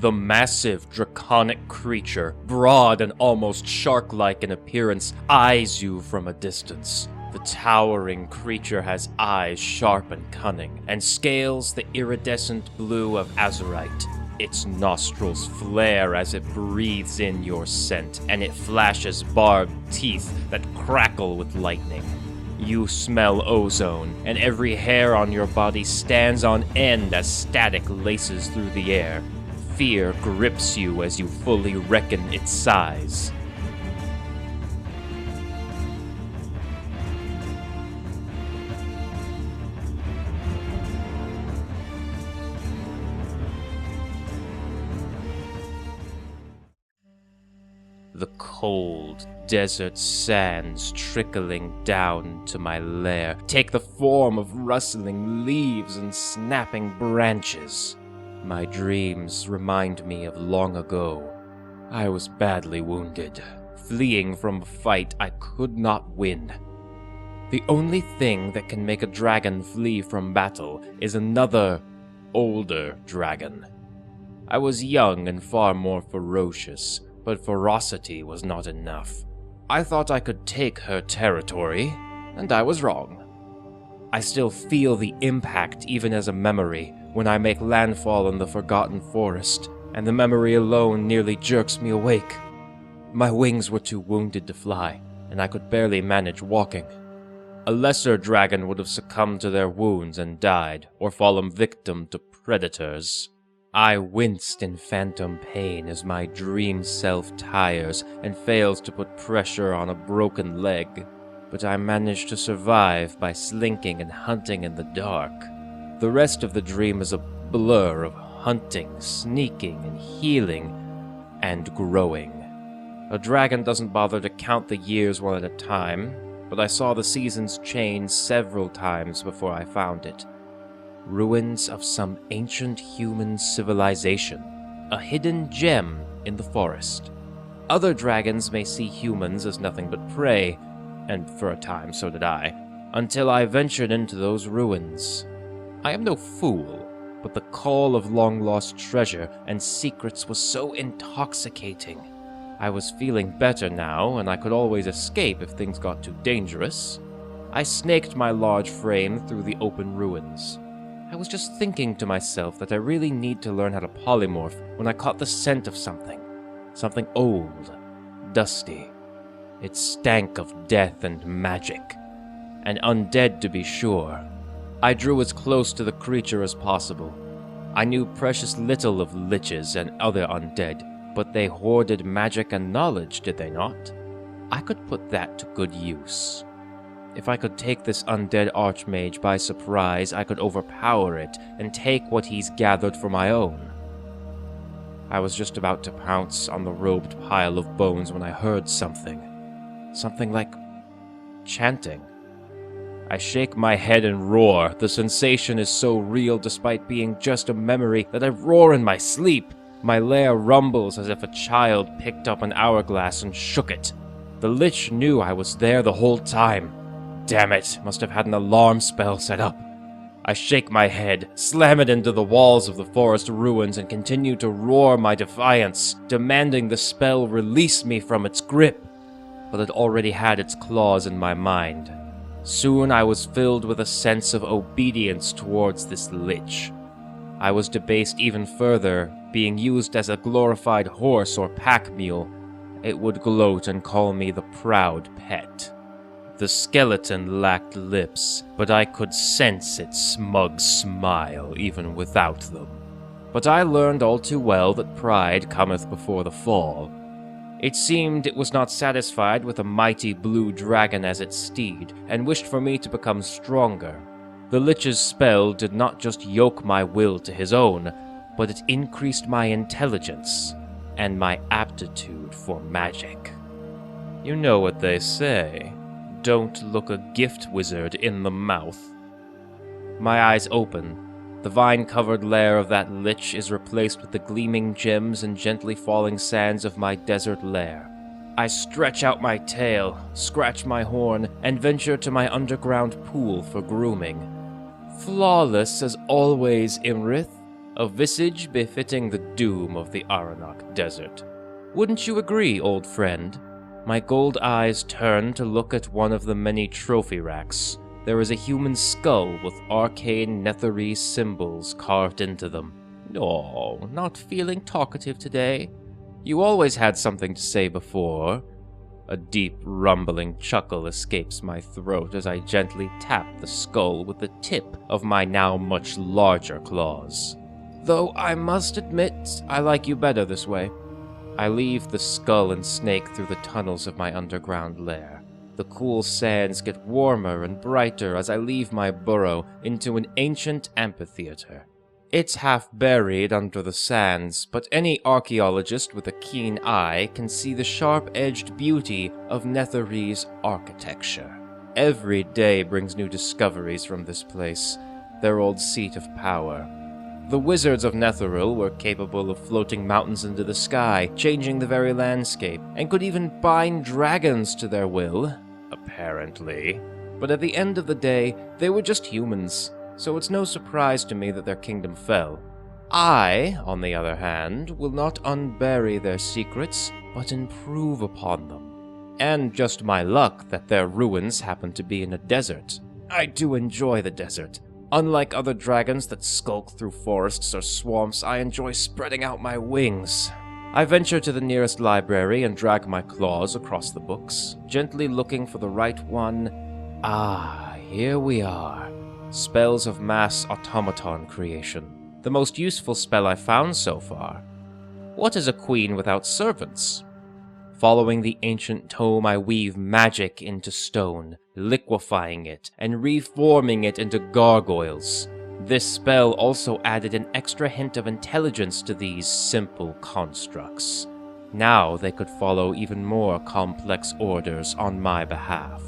The massive, draconic creature, broad and almost shark-like in appearance, eyes you from a distance. The towering creature has eyes sharp and cunning, and scales the iridescent blue of azurite. Its nostrils flare as it breathes in your scent, and it flashes barbed teeth that crackle with lightning. You smell ozone, and every hair on your body stands on end as static laces through the air. Fear grips you as you fully reckon its size. The cold desert sands trickling down to my lair take the form of rustling leaves and snapping branches. My dreams remind me of long ago. I was badly wounded, fleeing from a fight I could not win. The only thing that can make a dragon flee from battle is another, older dragon. I was young and far more ferocious, but ferocity was not enough. I thought I could take her territory, and I was wrong. I still feel the impact even as a memory when I make landfall in the Forgotten Forest, and the memory alone nearly jerks me awake. My wings were too wounded to fly, and I could barely manage walking. A lesser dragon would have succumbed to their wounds and died, or fallen victim to predators. I winced in phantom pain as my dream self tires and fails to put pressure on a broken leg, but I managed to survive by slinking and hunting in the dark. The rest of the dream is a blur of hunting, sneaking, and healing, and growing. A dragon doesn't bother to count the years one at a time, but I saw the seasons change several times before I found it. Ruins of some ancient human civilization, a hidden gem in the forest. Other dragons may see humans as nothing but prey, and for a time so did I, until I ventured into those ruins. I am no fool, but the call of long-lost treasure and secrets was so intoxicating. I was feeling better now, and I could always escape if things got too dangerous. I snaked my large frame through the open ruins. I was just thinking to myself that I really need to learn how to polymorph when I caught the scent of something. Something old, dusty. It stank of death and magic. And undead to be sure. I drew as close to the creature as possible. I knew precious little of liches and other undead, but they hoarded magic and knowledge, did they not? I could put that to good use. If I could take this undead archmage by surprise, I could overpower it and take what he's gathered for my own. I was just about to pounce on the robed pile of bones when I heard something. Something like chanting. I shake my head and roar. The sensation is so real despite being just a memory that I roar in my sleep. My lair rumbles as if a child picked up an hourglass and shook it. The lich knew I was there the whole time. Damn it, must have had an alarm spell set up. I shake my head, slam it into the walls of the forest ruins, and continue to roar my defiance, demanding the spell release me from its grip. But it already had its claws in my mind. Soon I was filled with a sense of obedience towards this lich. I was debased even further, being used as a glorified horse or pack mule. It would gloat and call me the proud pet. The skeleton lacked lips, but I could sense its smug smile even without them. But I learned all too well that pride cometh before the fall. It seemed it was not satisfied with a mighty blue dragon as its steed, and wished for me to become stronger. The lich's spell did not just yoke my will to his own, but it increased my intelligence and my aptitude for magic. You know what they say. Don't look a gift wizard in the mouth. My eyes open. The vine-covered lair of that lich is replaced with the gleaming gems and gently falling sands of my desert lair. I stretch out my tail, scratch my horn, and venture to my underground pool for grooming. Flawless as always, Imrith. a visage befitting the doom of the Aranok Desert. Wouldn't you agree, old friend? My gold eyes turn to look at one of the many trophy racks. There is a human skull with arcane Netherese symbols carved into them. Oh, not feeling talkative today? You always had something to say before. A deep, rumbling chuckle escapes my throat as I gently tap the skull with the tip of my now much larger claws. Though I must admit, I like you better this way. I leave the skull and snake through the tunnels of my underground lair. The cool sands get warmer and brighter as I leave my burrow into an ancient amphitheater. It's half buried under the sands, but any archaeologist with a keen eye can see the sharp-edged beauty of Netherese architecture. Every day brings new discoveries from this place, their old seat of power. The wizards of Netheril were capable of floating mountains into the sky, changing the very landscape, and could even bind dragons to their will, apparently. But at the end of the day, they were just humans, so it's no surprise to me that their kingdom fell. I, on the other hand, will not unbury their secrets, but improve upon them. And just my luck that their ruins happen to be in a desert. I do enjoy the desert. Unlike other dragons that skulk through forests or swamps, I enjoy spreading out my wings. I venture to the nearest library and drag my claws across the books, gently looking for the right one. Ah, here we are. Spells of mass automaton creation. The most useful spell I've found so far. What is a queen without servants? Following the ancient tome, I weave magic into stone, liquefying it and reforming it into gargoyles. This spell also added an extra hint of intelligence to these simple constructs. Now they could follow even more complex orders on my behalf.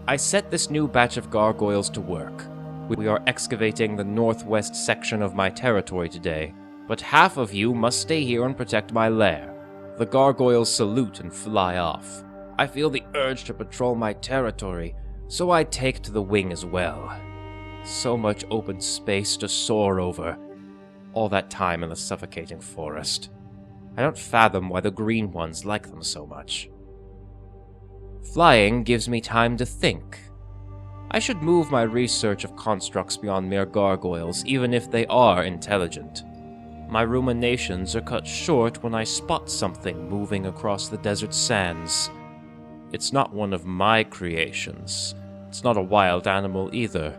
I set this new batch of gargoyles to work. We are excavating the northwest section of my territory today, but half of you must stay here and protect my lair. The gargoyles salute and fly off. I feel the urge to patrol my territory, so I take to the wing as well. So much open space to soar over. All that time in the suffocating forest. I don't fathom why the green ones like them so much. Flying gives me time to think. I should move my research of constructs beyond mere gargoyles, even if they are intelligent. My ruminations are cut short when I spot something moving across the desert sands. It's not one of my creations. It's not a wild animal either.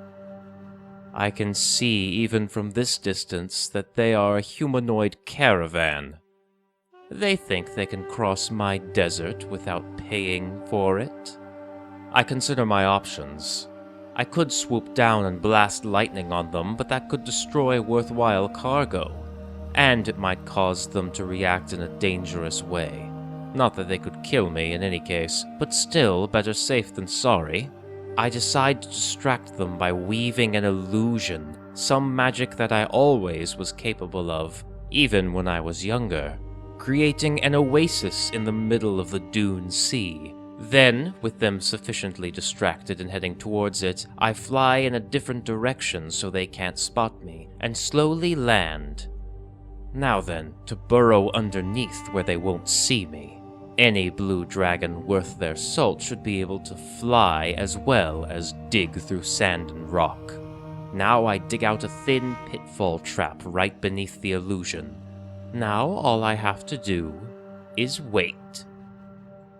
I can see, even from this distance, that they are a humanoid caravan. They think they can cross my desert without paying for it. I consider my options. I could swoop down and blast lightning on them, but that could destroy worthwhile cargo. And it might cause them to react in a dangerous way. Not that they could kill me in any case, but still better safe than sorry. I decide to distract them by weaving an illusion, some magic that I always was capable of, even when I was younger, creating an oasis in the middle of the Dune Sea. Then, with them sufficiently distracted and heading towards it, I fly in a different direction so they can't spot me, and slowly land. Now then, to burrow underneath where they won't see me. Any blue dragon worth their salt should be able to fly as well as dig through sand and rock. Now I dig out a thin pitfall trap right beneath the illusion. Now all I have to do is wait.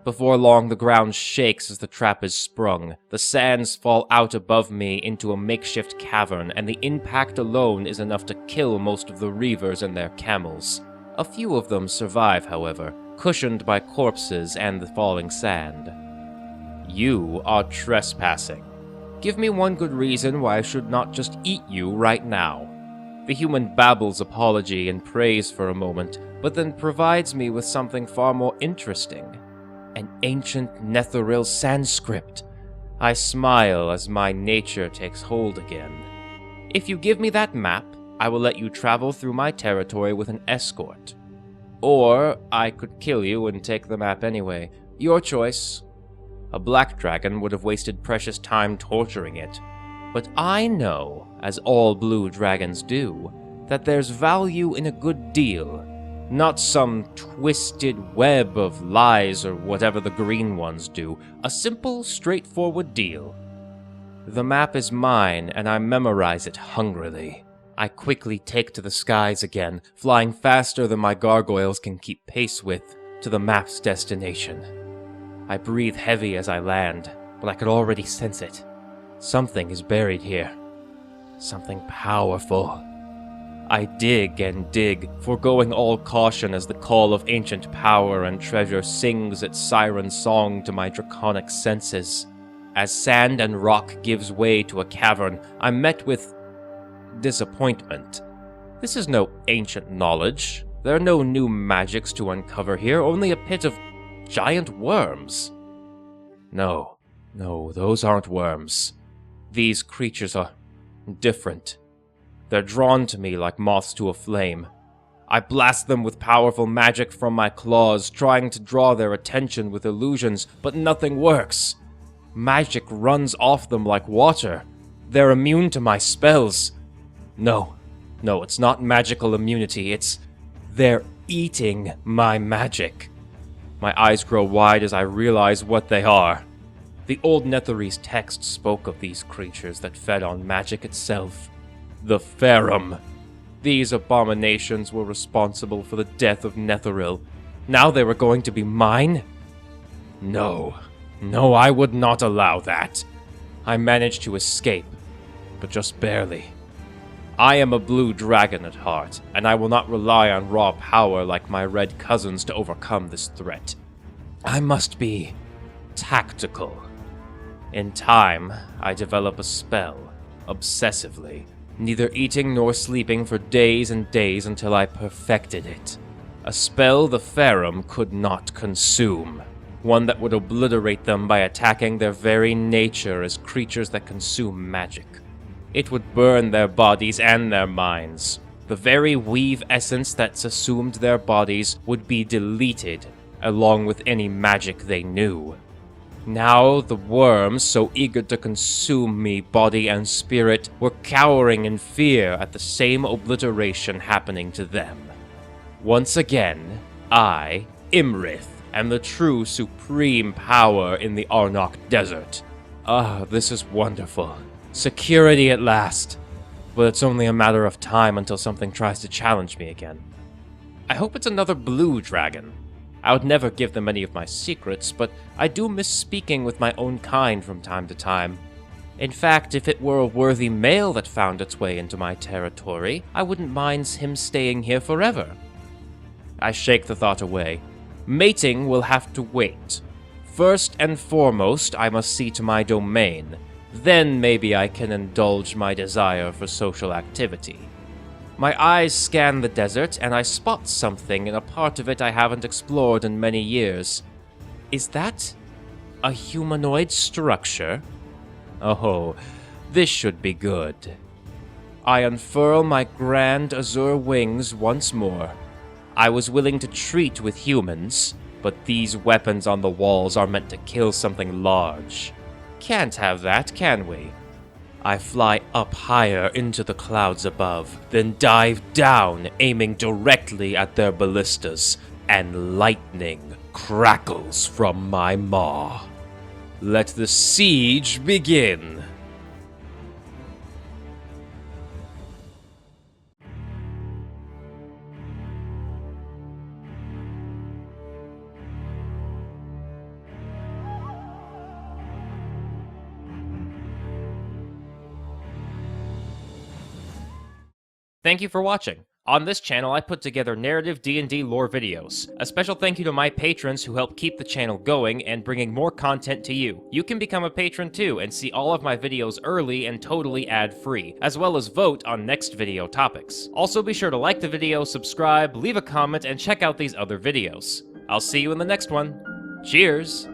Before long, the ground shakes as the trap is sprung. The sands fall out above me into a makeshift cavern, and the impact alone is enough to kill most of the reavers and their camels. A few of them survive, however, cushioned by corpses and the falling sand. You are trespassing. Give me one good reason why I should not just eat you right now. The human babbles apology and praise for a moment, but then provides me with something far more interesting. An ancient Netheril Sanskrit. I smile as my nature takes hold again. If you give me that map, I will let you travel through my territory with an escort. Or I could kill you and take the map anyway. Your choice. A black dragon would have wasted precious time torturing it. But I know, as all blue dragons do, that there's value in a good deal, not some twisted web of lies or whatever the green ones do, a simple, straightforward deal. The map is mine, and I memorize it hungrily. I quickly take to the skies again, flying faster than my gargoyles can keep pace with, to the map's destination. I breathe heavy as I land, but I could already sense it. Something is buried here. Something powerful. I dig and dig, foregoing all caution as the call of ancient power and treasure sings its siren song to my draconic senses. As sand and rock gives way to a cavern, I'm met with disappointment. This is no ancient knowledge. There are no new magics to uncover here, only a pit of giant worms. No, those aren't worms. These creatures are different. They're drawn to me like moths to a flame. I blast them with powerful magic from my claws, trying to draw their attention with illusions, but nothing works. Magic runs off them like water. They're immune to my spells. No, it's not magical immunity, they're eating my magic. My eyes grow wide as I realize what they are. The old Netherese text spoke of these creatures that fed on magic itself. The Ferrum. These abominations were responsible for the death of Netheril. Now they were going to be mine? No, I would not allow that. I managed to escape, but just barely. I am a blue dragon at heart, and I will not rely on raw power like my red cousins to overcome this threat. I must be tactical. In time, I develop a spell, obsessively, neither eating nor sleeping for days and days until I perfected it. A spell the Ferrum could not consume. One that would obliterate them by attacking their very nature as creatures that consume magic. It would burn their bodies and their minds. The very weave essence that's assumed their bodies would be deleted, along with any magic they knew. Now the worms, so eager to consume me body and spirit, were cowering in fear at the same obliteration happening to them. Once again, I, Imrith, am the true supreme power in the Arnok Desert. This is wonderful. Security at last. But it's only a matter of time until something tries to challenge me again. I hope it's another blue dragon. I would never give them any of my secrets, but I do miss speaking with my own kind from time to time. In fact, if it were a worthy male that found its way into my territory, I wouldn't mind him staying here forever. I shake the thought away. Mating will have to wait. First and foremost, I must see to my domain. Then maybe I can indulge my desire for social activity. My eyes scan the desert, and I spot something in a part of it I haven't explored in many years. Is that a humanoid structure? Oh, this should be good. I unfurl my grand azure wings once more. I was willing to treat with humans, but these weapons on the walls are meant to kill something large. Can't have that, can we? I fly up higher into the clouds above, then dive down, aiming directly at their ballistas, and lightning crackles from my maw. Let the siege begin! Thank you for watching. On this channel, I put together narrative D&D lore videos. A special thank you to my patrons who help keep the channel going and bringing more content to you. You can become a patron too and see all of my videos early and totally ad-free, as well as vote on next video topics. Also be sure to like the video, subscribe, leave a comment, and check out these other videos. I'll see you in the next one. Cheers!